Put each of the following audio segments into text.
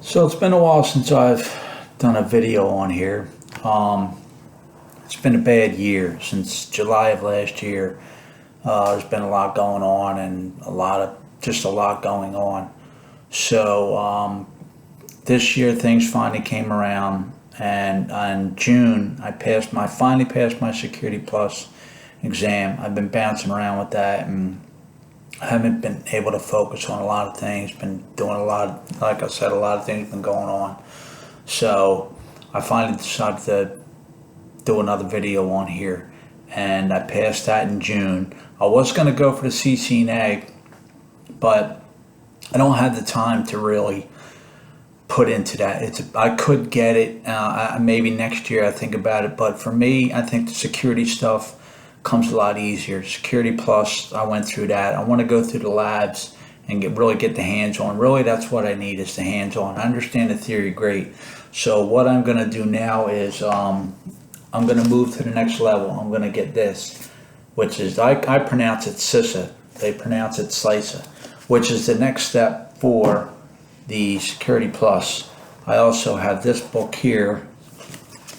So it's been a while since I've done a video on here. It's been a bad year since July of last year. There's been a lot going on and a lot going on. So this year things finally came around, and in June I finally passed my Security Plus exam. I've been bouncing around with that, and I haven't been able to focus on a lot of things. Been doing like I said, a lot of things been going on. So I finally decided to do another video on here, and I passed that in June. I was going to go for the CCNA, but I don't have the time to really put into that. I could get it maybe next year. I think about it, but for me, I think the security stuff comes a lot easier. Security Plus, I went through that. I want to go through the labs and really get the hands-on. Really, that's what I need, is the hands-on. I understand the theory great. So what I'm going to do now is I'm going to move to the next level. I'm going to get this, which is, I pronounce it CySA. They pronounce it CySA, which is the next step for the Security Plus. I also have this book here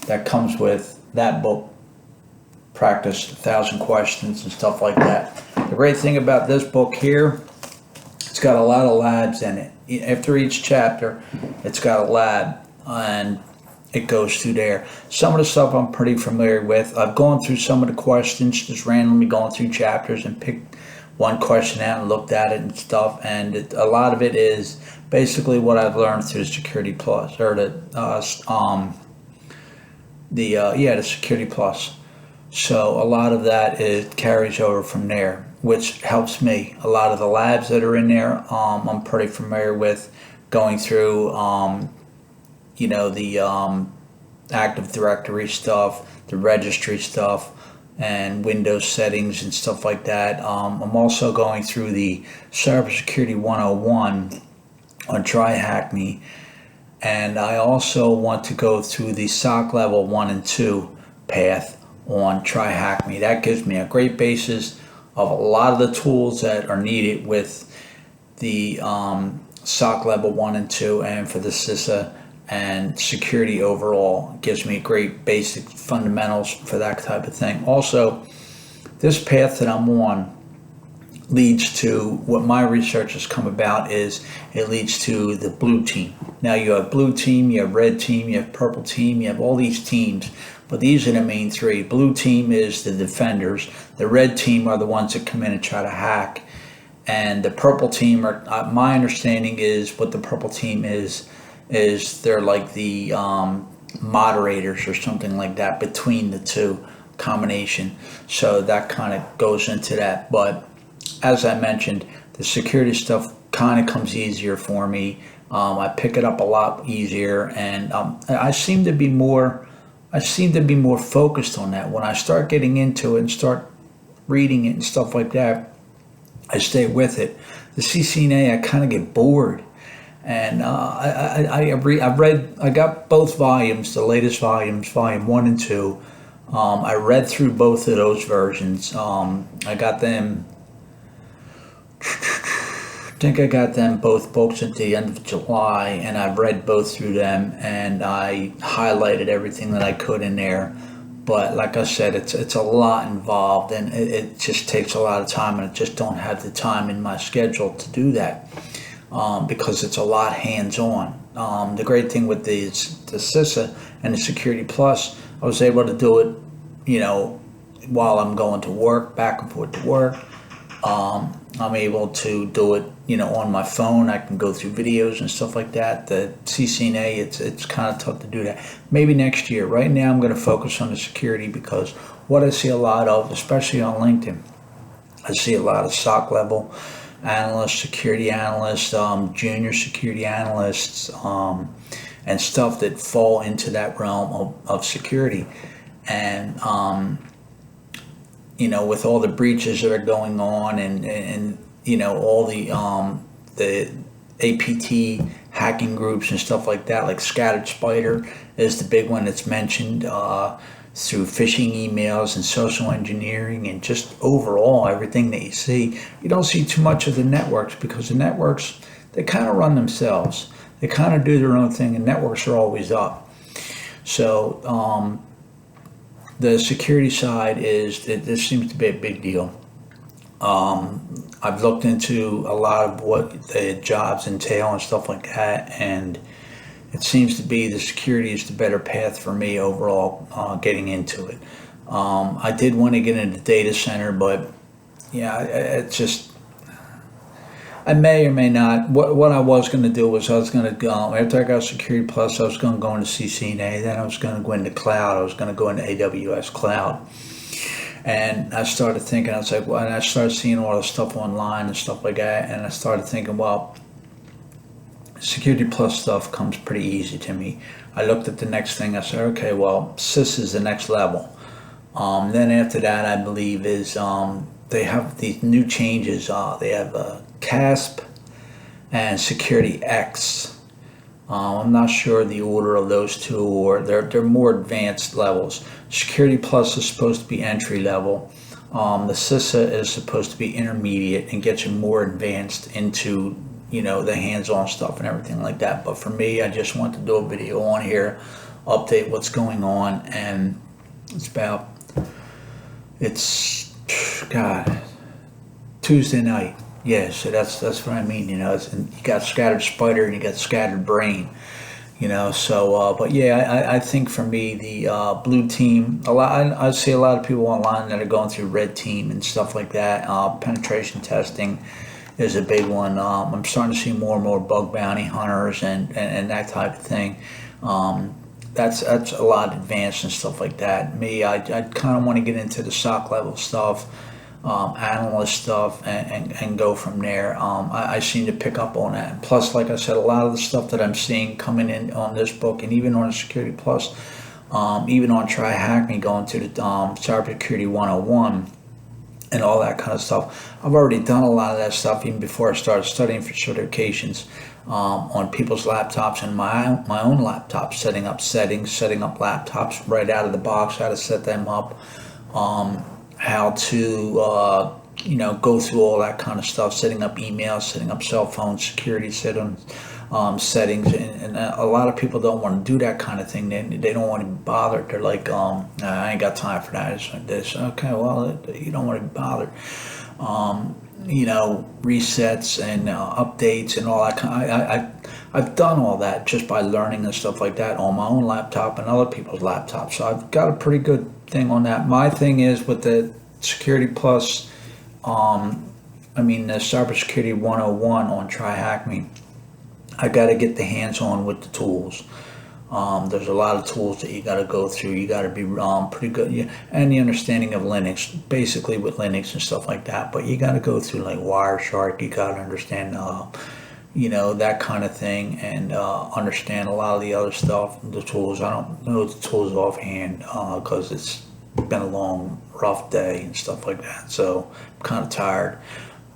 that comes with that book, Practice 1,000 Questions and stuff like that. The great thing about this book here, it's got a lot of labs in it. After each chapter, it's got a lab, and it goes through there. Some of the stuff I'm pretty familiar with. I've gone through some of the questions, just randomly going through chapters and picked one question out and looked at it and stuff, and a lot of it is basically what I've learned through the Security Plus, or the Security Plus. So a lot of that carries over from there, which helps me. A lot of the labs that are in there, I'm pretty familiar with, going through, the Active Directory stuff, the registry stuff, and Windows settings and stuff like that. I'm also going through the Cybersecurity 101 on TryHackMe, and I also want to go through the SOC level 1 and 2 path on TryHackMe. That gives me a great basis of a lot of the tools that are needed with the SOC level 1 and 2, and for the CySA and security overall. It gives me great basic fundamentals for that type of thing. Also, this path that I'm on leads to, what my research has come about is, it leads to the blue team. Now you have blue team, you have red team, you have purple team, you have all these teams, but these are the main three. Blue team is the defenders, the red team are the ones that come in and try to hack, and the purple team are, my understanding is, what the purple team is they're like the moderators or something like that between the two combination. So that kind of goes into that. But as I mentioned, the security stuff kind of comes easier for me. I pick it up a lot easier, and I seem to be more focused on that. When I start getting into it and start reading it and stuff like that, I stay with it. The CCNA, I kind of get bored. And I got both volumes, the latest volumes, volume 1 and 2. I read through both of those versions. I got them, I think I got them both books at the end of July, and I've read both through them, and I highlighted everything that I could in there. But like I said, it's a lot involved, and it just takes a lot of time, and I just don't have the time in my schedule to do that. Because it's a lot hands-on. The great thing with the CySA and the Security Plus, I was able to do it, while I'm going to work, back and forth to work. I'm able to do it, on my phone. I can go through videos and stuff like that. The CCNA, it's kind of tough to do that. Maybe next year. Right now, I'm going to focus on the security, because what I see a lot of, especially on LinkedIn, I see a lot of SOC level analysts, security analysts, junior security analysts, and stuff that fall into that realm of security. And with all the breaches that are going on, and all the APT hacking groups and stuff like that, like Scattered Spider is the big one that's mentioned, through phishing emails and social engineering, and just overall everything that you see. You don't see too much of the networks, because the networks, they kind of run themselves. they kind of do their own thing, and networks are always up. So the security side this seems to be a big deal. I've looked into a lot of what the jobs entail and stuff like that, and it seems to be the security is the better path for me overall, getting into it. I did want to get into data center, but yeah, it's just, I may or may not. What I was going to do was I was going to go, after I got Security Plus, I was going to go into CCNA, then I was going to go into cloud, I was going to go into AWS cloud. And I started thinking, I was like, well, and I started seeing all the stuff online and stuff like that, and I started thinking, well, Security Plus stuff comes pretty easy to me. I looked at the next thing, I said, okay, well, CySA is the next level. Then after that, I believe is they have these new changes. They have CASP and Security X. I'm not sure the order of those two, or they're more advanced levels. Security Plus is supposed to be entry level. The CySA is supposed to be intermediate and get you more advanced into, you know, the hands-on stuff and everything like that. But for me, I just want to do a video on here, update what's going on, and it's God, Tuesday night. Yeah, so that's what I mean. You know, you got scattered spider and you got scattered brain. You know, so but yeah, I think for me the blue team. I see a lot of people online that are going through red team and stuff like that. Penetration testing is a big one. I'm starting to see more and more bug bounty hunters and that type of thing. That's a lot advanced and stuff like that. Me, I kind of want to get into the SOC level stuff, analyst stuff, and go from there. I seem to pick up on that. Plus, like I said, a lot of the stuff that I'm seeing coming in on this book, and even on Security Plus, even on Try Hack Me, going to the Cybersecurity 101 and all that kind of stuff. I've already done a lot of that stuff even before I started studying for certifications, on people's laptops and my own laptops, setting up settings, setting up laptops right out of the box, how to set them up, how to you know, go through all that kind of stuff, setting up emails, setting up cell phone security settings, and a lot of people don't want to do that kind of thing. They don't want to be bothered. They're like, I ain't got time for that. It's like this. Okay, well, you don't want to be bothered. You know, resets and updates and all that kind. I've done all that just by learning and stuff like that on my own laptop and other people's laptops. So I've got a pretty good thing on that. My thing is with the Security Plus, the Cybersecurity 101 on Try Hack Me, I got to get the hands-on with the tools. There's a lot of tools that you got to go through. You got to be pretty good, yeah, and the understanding of Linux, basically with Linux and stuff like that. But you got to go through like Wireshark. You got to understand, you know, that kind of thing, and understand a lot of the other stuff, the tools. I don't know the tools offhand because it's been a long, rough day and stuff like that. So I'm kind of tired,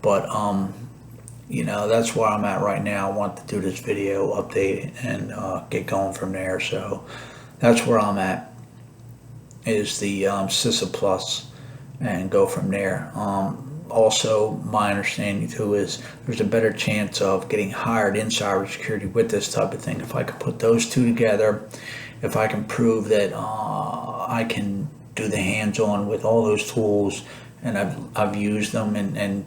but you know, that's where I'm at right now. I want to do this video, update it, and get going from there. So that's where I'm at, is the CySA Plus, and go from there. Also, my understanding too is there's a better chance of getting hired in cybersecurity with this type of thing. If I could put those two together, if I can prove that I can do the hands-on with all those tools, and I've used them and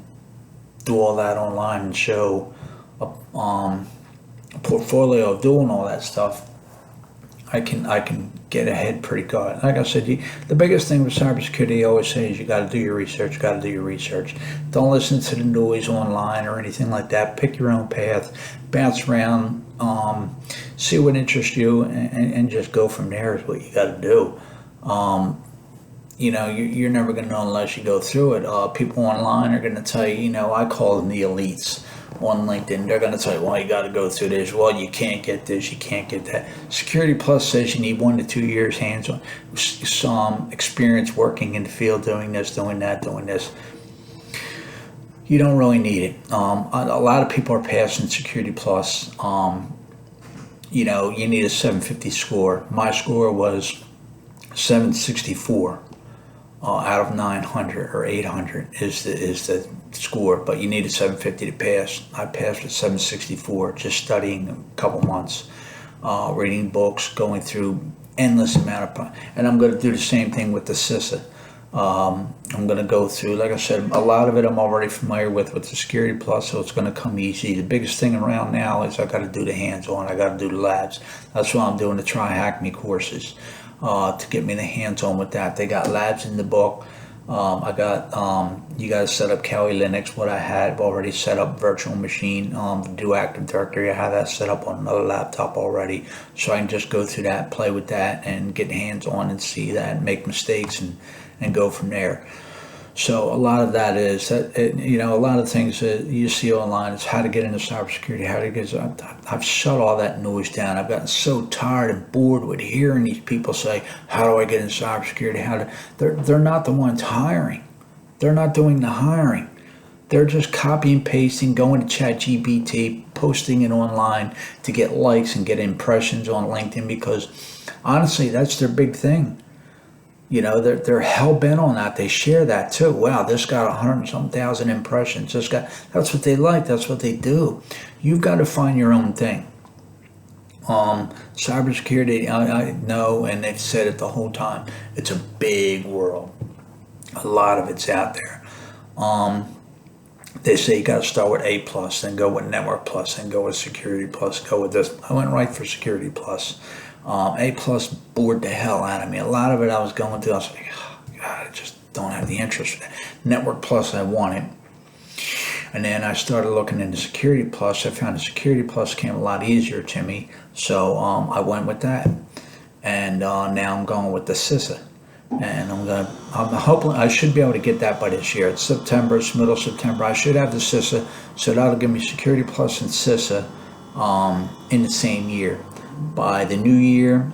do all that online and show a portfolio of doing all that stuff, I can get ahead pretty good. Like I said, the biggest thing with cybersecurity, I always say, is you got to do your research. Got to do your research. Don't listen to the noise online or anything like that. Pick your own path, bounce around, see what interests you, and just go from there. Is what you got to do. You know, you're never going to know unless you go through it. People online are going to tell you, you know, I call them the elites on LinkedIn. They're going to tell you, well, you got to go through this. Well, you can't get this, you can't get that. Security Plus says you need 1 to 2 years hands-on, some experience working in the field, doing this, doing that, doing this. You don't really need it. A lot of people are passing Security Plus. You know, you need a 750 score. My score was 764. out of 900 or 800 is the score, but you need a 750 to pass. I passed with 764, just studying a couple months, reading books, going through endless amount of, and I'm going to do the same thing with the CySA. I'm going to go through, like I said, a lot of it I'm already familiar with the Security Plus, so it's going to come easy. The biggest thing around now is I got to do the hands-on. I got to do the labs. That's why I'm doing the Try Hack Me courses, to get me the hands-on with that. They got labs in the book. I got, you got to set up Kali Linux, what I had already set up, virtual machine, do Active Directory. I have that set up on another laptop already, so I can just go through that, play with that, and get hands-on and see that, make mistakes, and go from there. So a lot of that is that, a lot of things that you see online is how to get into cybersecurity, how to get. I've shut all that noise down. I've gotten so tired and bored with hearing these people say, "How do I get into cybersecurity?" They're not the ones hiring. They're not doing the hiring. They're just copy and pasting, going to ChatGPT, posting it online to get likes and get impressions on LinkedIn, because honestly, that's their big thing. They're hell bent on that. They share that too. Wow, this got 100-some thousand impressions. That's what they like. That's what they do. You've got to find your own thing. Cybersecurity, I know, and they've said it the whole time. It's a big world. A lot of it's out there. They say you got to start with A plus, then go with Network plus, then go with Security plus, go with this. I went right for Security plus. A plus bored the hell out of me. A lot of it I was going through, I was like, oh, God, I just don't have the interest for that. Network plus I wanted. And then I started looking into Security plus. I found the Security plus came a lot easier to me. So I went with that. And now I'm going with the CySA. And I'm hoping I should be able to get that by this year. It's September, it's middle of September. I should have the CySA. So that'll give me Security plus and CySA in the same year. By the new year,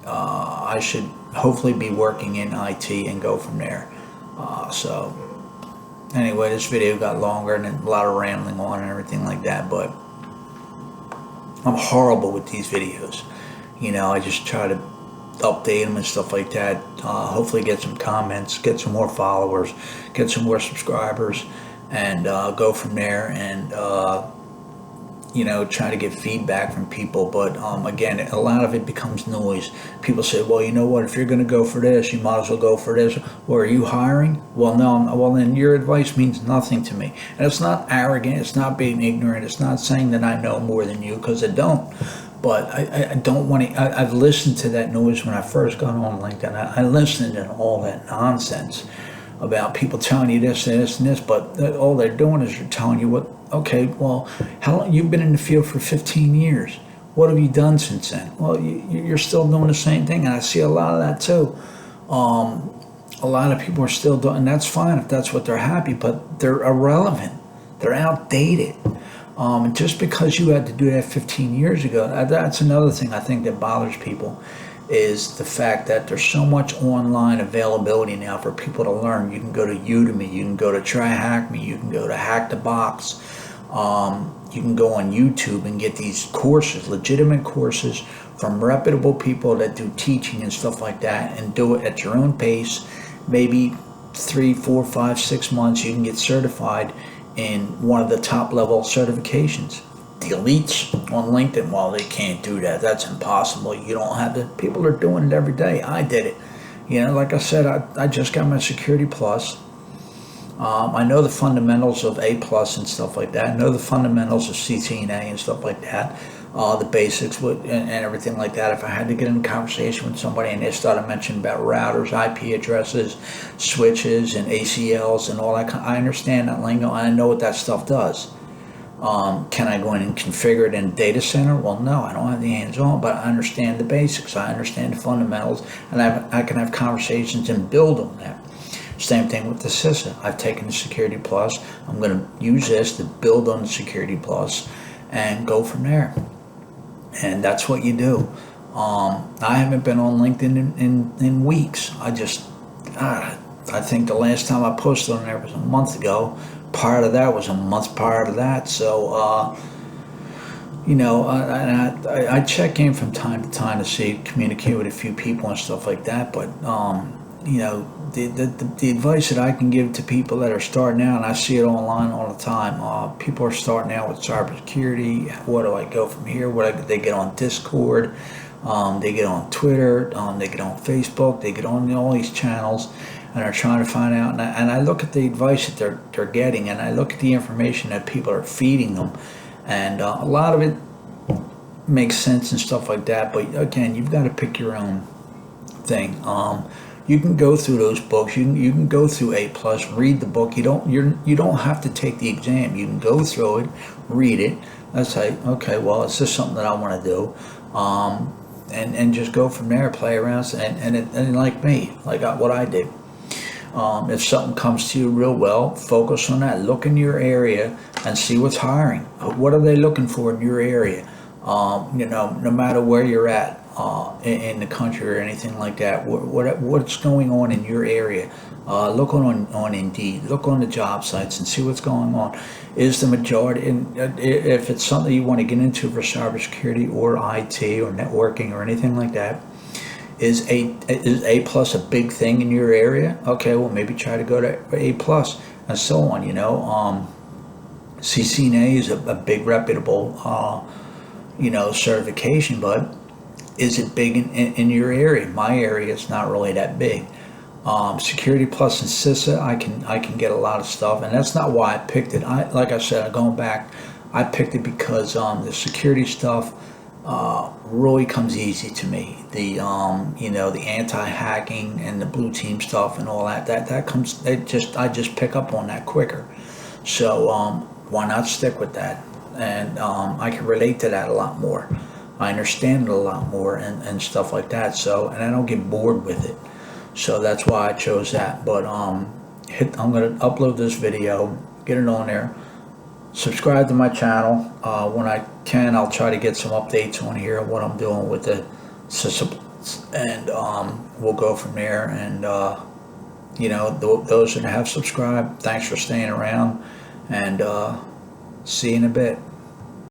I should hopefully be working in IT and go from there. So anyway, this video got longer and a lot of rambling on and everything like that, but I'm horrible with these videos. I just try to update them and stuff like that. Hopefully get some comments, get some more followers, get some more subscribers, and go from there, and try to get feedback from people. But again, a lot of it becomes noise. People say, well, you know what, if you're going to go for this, you might as well go for this. Or are you hiring? Well, no. Well, then your advice means nothing to me. And it's not arrogant, it's not being ignorant, it's not saying that I know more than you, because I don't. But I don't want to. I've listened to that noise when I first got on LinkedIn. I listened to all that nonsense about people telling you this and this and this, but all they're doing is they're telling you what. Okay, well, how long you've been in the field for 15 years? What have you done since then? Well, you're still doing the same thing, and I see a lot of that too. A lot of people are still doing, and that's fine if that's what they're happy, but they're irrelevant. They're outdated. And just because you had to do that 15 years ago, that's another thing I think that bothers people, is the fact that there's so much online availability now for people to learn. You can go to Udemy, you can go to Try Hack Me, you can go to Hack the Box. You can go on YouTube and get these courses, legitimate courses from reputable people that do teaching and stuff like that, and do it at your own pace. Maybe 3, 4, 5, 6 months you can get certified in one of the top level certifications. The elites on LinkedIn, well, they can't do that. That's impossible. You don't have to. People are doing it every day. I did it. Like I said, I just got my Security Plus. I know the fundamentals of A plus and stuff like that. I know the fundamentals of CCNA and stuff like that. The basics and everything like that. If I had to get in a conversation with somebody and they started mentioning about routers, IP addresses, switches, and ACLs and all that, I understand that lingo. I know what that stuff does. Can I go in and configure it in a data center? Well, no, I don't have the hands-on, but I understand the basics. I understand the fundamentals, and I can have conversations and build on that. Same thing with the CySA. I've taken the Security Plus. I'm going to use this to build on the Security Plus and go from there. And that's what you do. I haven't been on LinkedIn in weeks. I think the last time I posted on there was a month ago. Prior to that was a month prior to that. So, I check in from time to time to see, communicate with a few people and stuff like that. But the advice that I can give to people that are starting out, and I see it online all the time. People are starting out with cybersecurity. Where do I go from here? They get on Discord, they get on Twitter, they get on Facebook, they get on all these channels, and are trying to find out. And I look at the advice that they're getting, and I look at the information that people are feeding them, and a lot of it makes sense and stuff like that. But again, you've got to pick your own thing. You can go through those books. You can go through A plus, read the book. You don't have to take the exam. You can go through it, read it. Let's say, okay, well, is this something that I want to do? And just go from there, play around, and like me, like what I did. If something comes to you real well, focus on that. Look in your area and see what's hiring. What are they looking for in your area? No matter where you're at in the country or anything like that, what's going on in your area? Look on Indeed, look on the job sites and see what's going on. Is the majority, if it's something you want to get into for cybersecurity or IT or networking or anything like that, is A plus a big thing in your area? Okay, well, maybe try to go to A plus and so on. CCNA is a big reputable certification, but is it big in your area? My area, it's not really that big. Security Plus and CySA, I can get a lot of stuff, and that's not why I picked it. Like I said, going back, I picked it because the security stuff really comes easy to me. The the anti-hacking and the blue team stuff and all that comes. I just pick up on that quicker. So why not stick with that? And I can relate to that a lot more. I understand it a lot more and stuff like that. So, and I don't get bored with it. So that's why I chose that. But I'm gonna upload this video, get it on there. Subscribe to my channel. When I can, I'll try to get some updates on here, what I'm doing with the systems, and we'll go from there. And those that have subscribed, thanks for staying around, and see you in a bit.